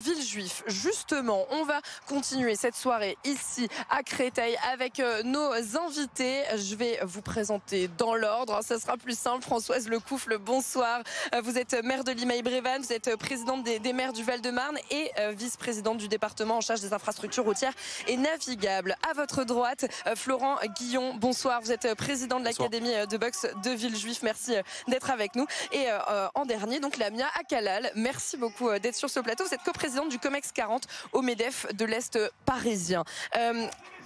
Villejuif. Justement, on va continuer cette soirée ici à Créteil avec nos invités. Je vais vous présenter dans l'ordre. Ça sera plus simple. Françoise Lecoufle, bonsoir. Vous êtes maire de Limeil-Brévannes, vous êtes présidente des maires du Val-de-Marne et vice-présidente du département en charge des infrastructures routières et navigables. À votre droite, Florent Guillon, bonsoir. Vous êtes président de l'Académie de boxe de Villejuif. Merci d'être avec nous. Et en dernier, donc Lamia Akalal, merci beaucoup d'être sur ce plateau. Vous êtes coprésidente du COMEX 40 au MEDEF de l'Est parisien.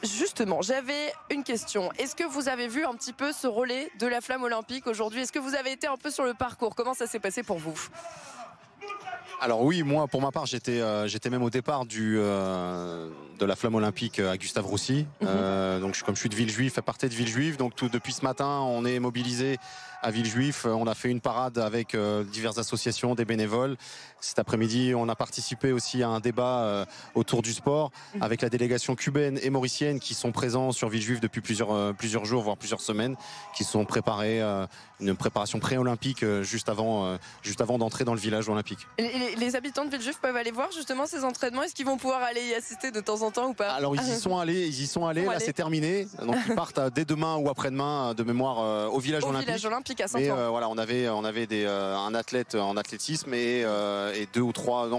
Justement, j'avais une question. Est-ce que vous avez vu un petit peu ce relais de la flamme olympique aujourd'hui? Est-ce que vous avez été un peu sur le parcours? Comment ça s'est passé pour vous? Alors oui, moi pour ma part j'étais même au départ de la flamme olympique à Gustave Roussy. Donc comme je suis de Villejuif, à partir de Villejuif, donc depuis ce matin on est mobilisé à Villejuif. On a fait une parade avec diverses associations, des bénévoles. Cet après-midi on a participé aussi à un débat autour du sport avec la délégation cubaine et mauricienne qui sont présents sur Villejuif depuis plusieurs jours, voire plusieurs semaines, qui sont préparés une préparation pré-olympique juste avant d'entrer dans le village olympique. Les habitants de Villejuif peuvent aller voir justement ces entraînements. Est-ce qu'ils vont pouvoir aller y assister de temps en temps ou pas? Alors ils y sont allés. Là c'est terminé. Donc ils partent dès demain ou après-demain de mémoire au village olympique. Village olympique à Mais Saint-Ouen. voilà, on avait un athlète en athlétisme et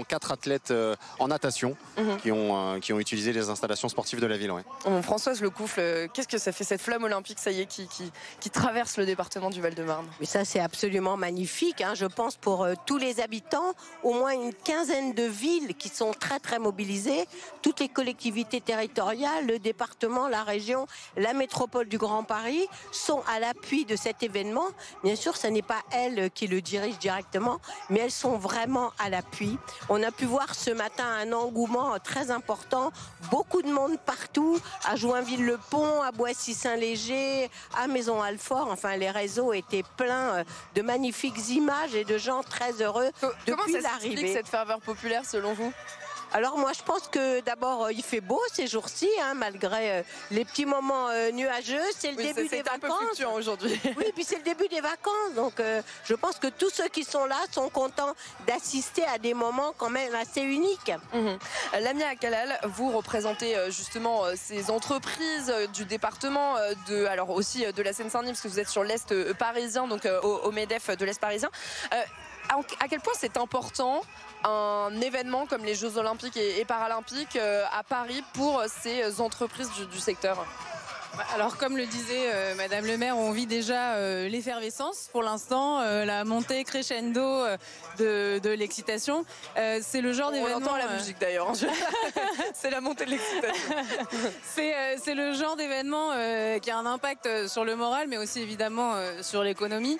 quatre athlètes en natation qui ont utilisé les installations sportives de la ville. Ouais. Françoise Lecoufle, qu'est-ce que ça fait cette flamme olympique, ça y est, qui traverse le département du Val-de-Marne? Mais ça c'est absolument magnifique, hein, je pense pour tous les habitants, au moins une quinzaine de villes qui sont très très mobilisées, toutes les collectivités territoriales, le département, la région, la métropole du Grand Paris sont à l'appui de cet événement. Bien sûr, ce n'est pas elles qui le dirigent directement, mais elles sont vraiment à l'appui. On a pu voir ce matin un engouement très important, beaucoup de monde partout, à Joinville-le-Pont, à Boissy-Saint-Léger, à Maison-Alfort. Enfin, les réseaux étaient pleins de magnifiques images et de gens très heureux depuis l'arrivée. Comment ça s'explique cette ferveur populaire selon vous? Alors moi je pense que d'abord il fait beau ces jours-ci, hein, malgré les petits moments nuageux, c'est le début des vacances. Un peu fluctuant aujourd'hui. Oui, puis c'est le début des vacances, donc je pense que tous ceux qui sont là sont contents d'assister à des moments quand même assez uniques. Lamia Akalal, vous représentez justement ces entreprises du département, alors aussi de la Seine-Saint-Denis, parce que vous êtes sur l'Est parisien, donc au MEDEF de l'Est parisien. À quel point c'est important un événement comme les Jeux Olympiques et Paralympiques à Paris pour ces entreprises du secteur? Alors comme le disait Madame le maire, on vit déjà l'effervescence pour l'instant, la montée crescendo de l'excitation. C'est le genre d'événement... On entend la musique d'ailleurs. C'est la montée de l'excitation. C'est le genre d'événement qui a un impact sur le moral, mais aussi évidemment sur l'économie.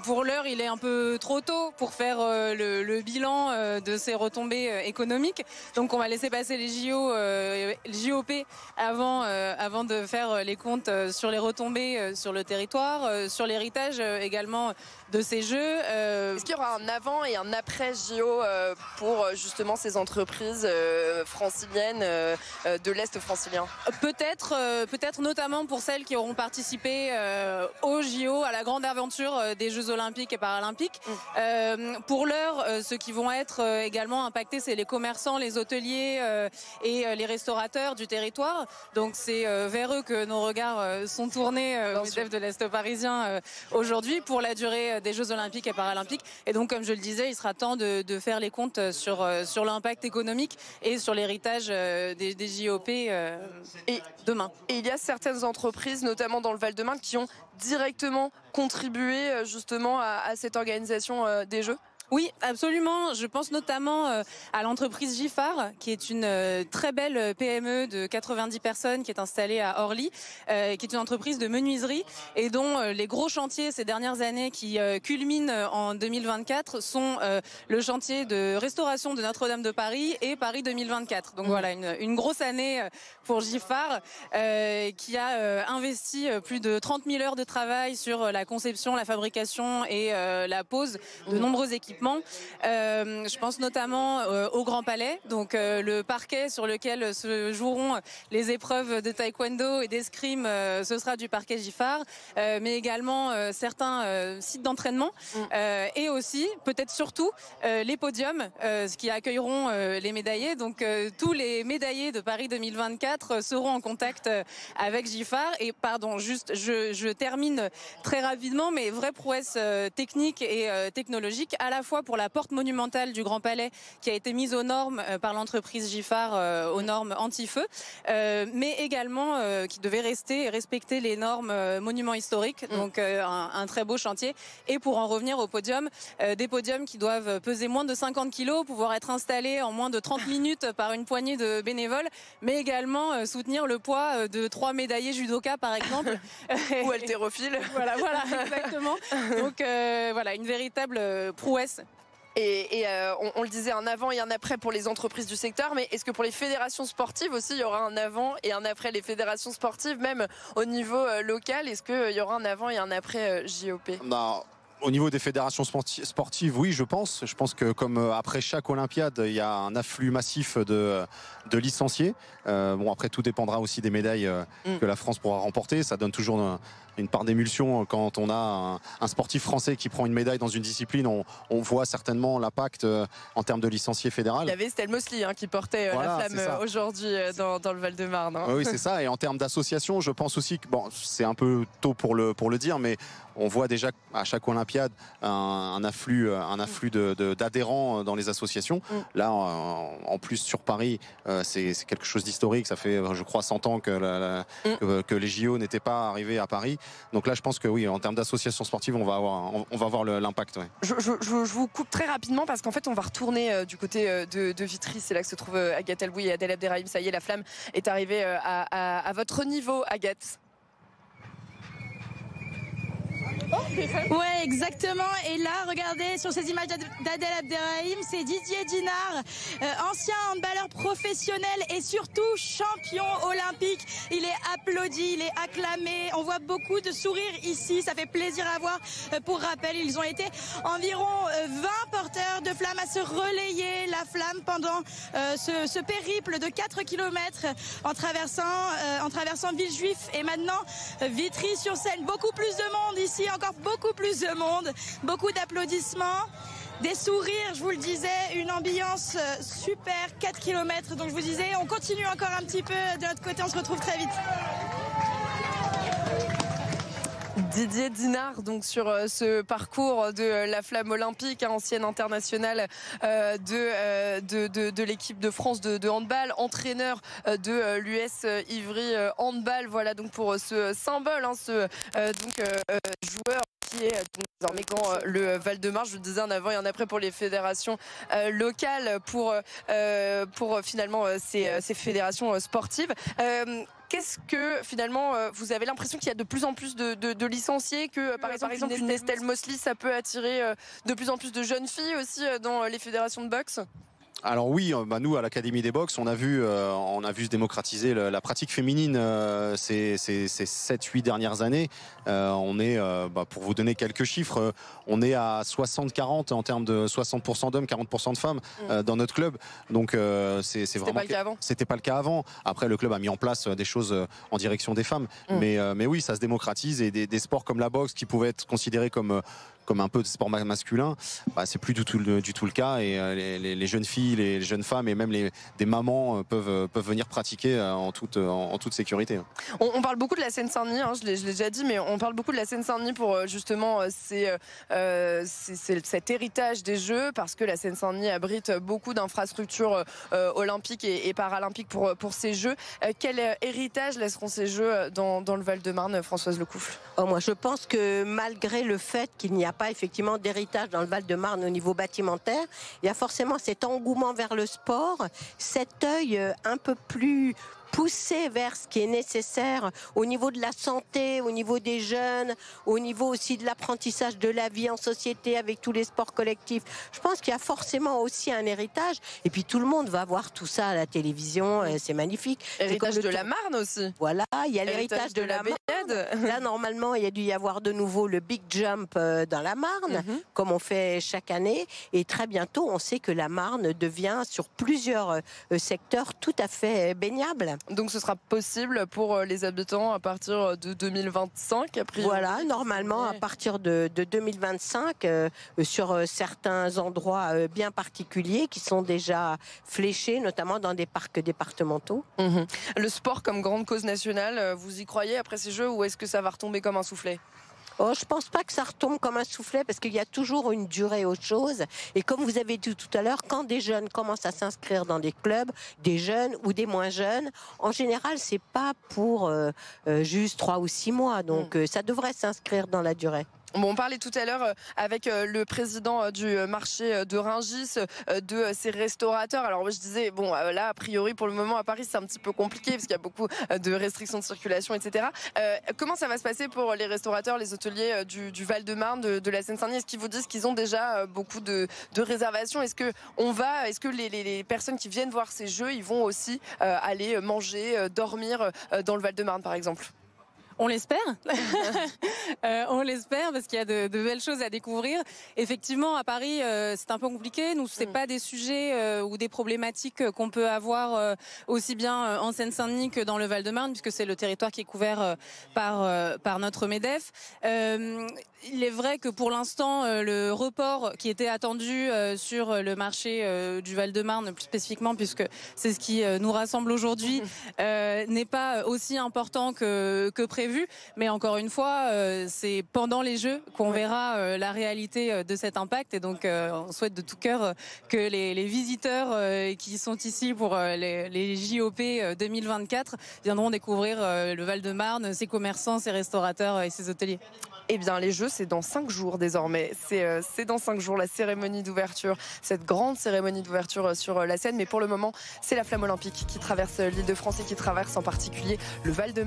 Pour l'heure, il est un peu trop tôt pour faire le bilan de ces retombées économiques. Donc on va laisser passer les JOP avant de faire les comptes sur les retombées sur le territoire, sur l'héritage également de ces Jeux. Est-ce qu'il y aura un avant et un après JO pour justement ces entreprises franciliennes de l'Est francilien? Peut-être notamment pour celles qui auront participé aux JO, à la grande aventure des Jeux Olympiques et Paralympiques. Pour l'heure, ceux qui vont être également impactés, c'est les commerçants, les hôteliers et les restaurateurs du territoire. Donc c'est vers eux que nos regards sont tournés au MEDEF de l'Est parisien aujourd'hui pour la durée des Jeux Olympiques et Paralympiques. Et donc, comme je le disais, il sera temps de faire les comptes sur l'impact économique et sur l'héritage des JOP demain. Et il y a certaines entreprises, notamment dans le Val-de-Marne, qui ont directement contribué justement à cette organisation des Jeux? Oui, absolument. Je pense notamment à l'entreprise Giffard, qui est une très belle PME de 90 personnes qui est installée à Orly, qui est une entreprise de menuiserie et dont les gros chantiers ces dernières années qui culminent en 2024 sont le chantier de restauration de Notre-Dame de Paris et Paris 2024. Donc voilà, une grosse année pour Giffard qui a investi plus de 30 000 heures de travail sur la conception, la fabrication et la pose de nombreux équipements équipements. Je pense notamment au Grand Palais, donc le parquet sur lequel se joueront les épreuves de taekwondo et d'escrime, ce sera du parquet Giffard, mais également certains sites d'entraînement et aussi, peut-être surtout, les podiums qui accueilleront les médaillés. Donc tous les médaillés de Paris 2024 seront en contact avec Giffard. Et pardon, juste, je termine très rapidement, mais vraie prouesse technique et technologique, à la fois pour la porte monumentale du Grand Palais qui a été mise aux normes par l'entreprise Giffard, aux normes anti-feu, mais également qui devait rester et respecter les normes monuments historiques, donc un très beau chantier. Et pour en revenir au podium, des podiums qui doivent peser moins de 50 kilos, pouvoir être installés en moins de 30 minutes par une poignée de bénévoles, mais également soutenir le poids de 3 médaillés judoka par exemple. Ou haltérophile. Voilà, exactement. Donc voilà, une véritable prouesse. Et on le disait, un avant et un après pour les entreprises du secteur, mais est-ce que pour les fédérations sportives aussi, il y aura un avant et un après les fédérations sportives, même au niveau local, est-ce qu'il y aura un avant et un après JOP? Non. Au niveau des fédérations sportives, oui, je pense. Je pense que comme après chaque Olympiade, il y a un afflux massif de licenciés. Bon, après, tout dépendra aussi des médailles que la France pourra remporter. Ça donne toujours une part d'émulsion quand on a un sportif français qui prend une médaille dans une discipline. On voit certainement l'impact en termes de licenciés fédéral. Il y avait Estelle Mosley qui portait la flamme aujourd'hui dans le Val-de-Marne. Oui, c'est ça. Et en termes d'association, je pense aussi que bon, c'est un peu tôt pour le dire, mais on voit déjà à chaque Olympiade un afflux d'adhérents dans les associations. Là, en plus sur Paris, c'est quelque chose d'historique. Ça fait, je crois, 100 ans que les JO n'étaient pas arrivés à Paris. Donc là, je pense que oui, en termes d'associations sportives, on va avoir l'impact. Ouais. Je vous coupe très rapidement parce qu'en fait, on va retourner du côté de Vitry. C'est là que se trouvent Agathe Elboui et Adel Abderrahim. Ça y est, la flamme est arrivée à votre niveau, Agathe. Ouais, exactement. Et là, regardez sur ces images d'Adel Abderrahim, c'est Didier Dinard, ancien handballeur professionnel et surtout champion olympique. Il est applaudi, il est acclamé. On voit beaucoup de sourires ici. Ça fait plaisir à voir. Pour rappel, ils ont été environ 20 porteurs de flammes à se relayer la flamme pendant ce périple de 4 km en traversant Villejuif et maintenant Vitry-sur-Seine. Beaucoup plus de monde ici, encore beaucoup plus de monde, beaucoup d'applaudissements, des sourires, je vous le disais, une ambiance super, 4 km. Donc je vous disais, on continue encore un petit peu de notre côté, on se retrouve très vite. Didier Dinard, donc sur ce parcours de la flamme olympique, ancienne internationale de l'équipe de France de handball, entraîneur de l'US Ivry handball. Voilà donc pour ce symbole, joueur qui est désormais quand le Val-de-Marne, je le disais, un avant et un après pour les fédérations locales, pour finalement ces fédérations sportives. Qu'est-ce que finalement vous avez l'impression qu'il y a de plus en plus de licenciés, que par exemple une Estelle Mosley, ça peut attirer de plus en plus de jeunes filles aussi dans les fédérations de boxe? Alors oui, nous à l'Académie des box, on a vu se démocratiser la pratique féminine ces 7-8 dernières années. On est, pour vous donner quelques chiffres, on est à 60-40 en termes de 60% d'hommes, 40% de femmes dans notre club. Donc c'est vraiment pas le cas avant. C'était pas le cas avant. Après, le club a mis en place des choses en direction des femmes. Mais oui, ça se démocratise, et des sports comme la boxe qui pouvaient être considérés comme un peu de sport masculin, c'est plus du tout le cas, et les jeunes filles, les jeunes femmes et même des mamans peuvent venir pratiquer en toute sécurité. On parle beaucoup de la Seine-Saint-Denis, je l'ai déjà dit, mais on parle beaucoup de la Seine-Saint-Denis pour justement cet héritage des Jeux, parce que la Seine-Saint-Denis abrite beaucoup d'infrastructures olympiques et paralympiques pour ces Jeux. Quel héritage laisseront ces Jeux dans le Val-de-Marne, Françoise Lecoufle? Moi, je pense que malgré le fait qu'il n'y a pas effectivement d'héritage dans le Val-de-Marne au niveau bâtimentaire, il y a forcément cet engouement vers le sport, cet œil un peu plus pousser vers ce qui est nécessaire au niveau de la santé, au niveau des jeunes, au niveau aussi de l'apprentissage de la vie en société avec tous les sports collectifs. Je pense qu'il y a forcément aussi un héritage. Et puis tout le monde va voir tout ça à la télévision. C'est magnifique. Héritage de la Marne aussi. Voilà, il y a l'héritage de la Marne. Là, normalement, il y a dû y avoir de nouveau le Big Jump dans la Marne, comme on fait chaque année. Et très bientôt, on sait que la Marne devient sur plusieurs secteurs tout à fait baignable. Donc ce sera possible pour les habitants à partir de 2025, a priori. Voilà, normalement à partir de 2025, sur certains endroits bien particuliers qui sont déjà fléchés, notamment dans des parcs départementaux. Le sport comme grande cause nationale, vous y croyez après ces Jeux ou est-ce que ça va retomber comme un soufflet ? Oh, je pense pas que ça retombe comme un soufflet parce qu'il y a toujours une durée aux choses. Et comme vous avez dit tout à l'heure, quand des jeunes commencent à s'inscrire dans des clubs, des jeunes ou des moins jeunes, en général, c'est pas pour juste 3 ou 6 mois. Donc, ça devrait s'inscrire dans la durée. Bon, on parlait tout à l'heure avec le président du marché de Rungis de ces restaurateurs. Alors moi je disais, bon là a priori pour le moment à Paris c'est un petit peu compliqué parce qu'il y a beaucoup de restrictions de circulation, etc. Comment ça va se passer pour les restaurateurs, les hôteliers du Val-de-Marne, de la Seine-Saint-Denis? Est-ce qu'ils vous disent qu'ils ont déjà beaucoup de réservations? Est-ce que les personnes qui viennent voir ces Jeux, ils vont aussi aller manger, dormir dans le Val-de-Marne par exemple? On l'espère. On l'espère parce qu'il y a de belles choses à découvrir. Effectivement, à Paris, c'est un peu compliqué. Nous, c'est pas des sujets ou des problématiques qu'on peut avoir aussi bien en Seine-Saint-Denis que dans le Val-de-Marne, puisque c'est le territoire qui est couvert par notre MEDEF. Il est vrai que pour l'instant, le report qui était attendu sur le marché du Val-de-Marne, plus spécifiquement, puisque c'est ce qui nous rassemble aujourd'hui, n'est pas aussi important que prévu. Mais encore une fois, c'est pendant les Jeux qu'on verra la réalité de cet impact. Et donc, on souhaite de tout cœur que les visiteurs qui sont ici pour les JOP 2024 viendront découvrir le Val-de-Marne, ses commerçants, ses restaurateurs et ses hôteliers. Eh bien, les Jeux, c'est dans 5 jours désormais. C'est dans 5 jours la cérémonie d'ouverture, cette grande cérémonie d'ouverture sur la Seine. Mais pour le moment, c'est la flamme olympique qui traverse l'Île-de-France et qui traverse en particulier le Val-de-Marne.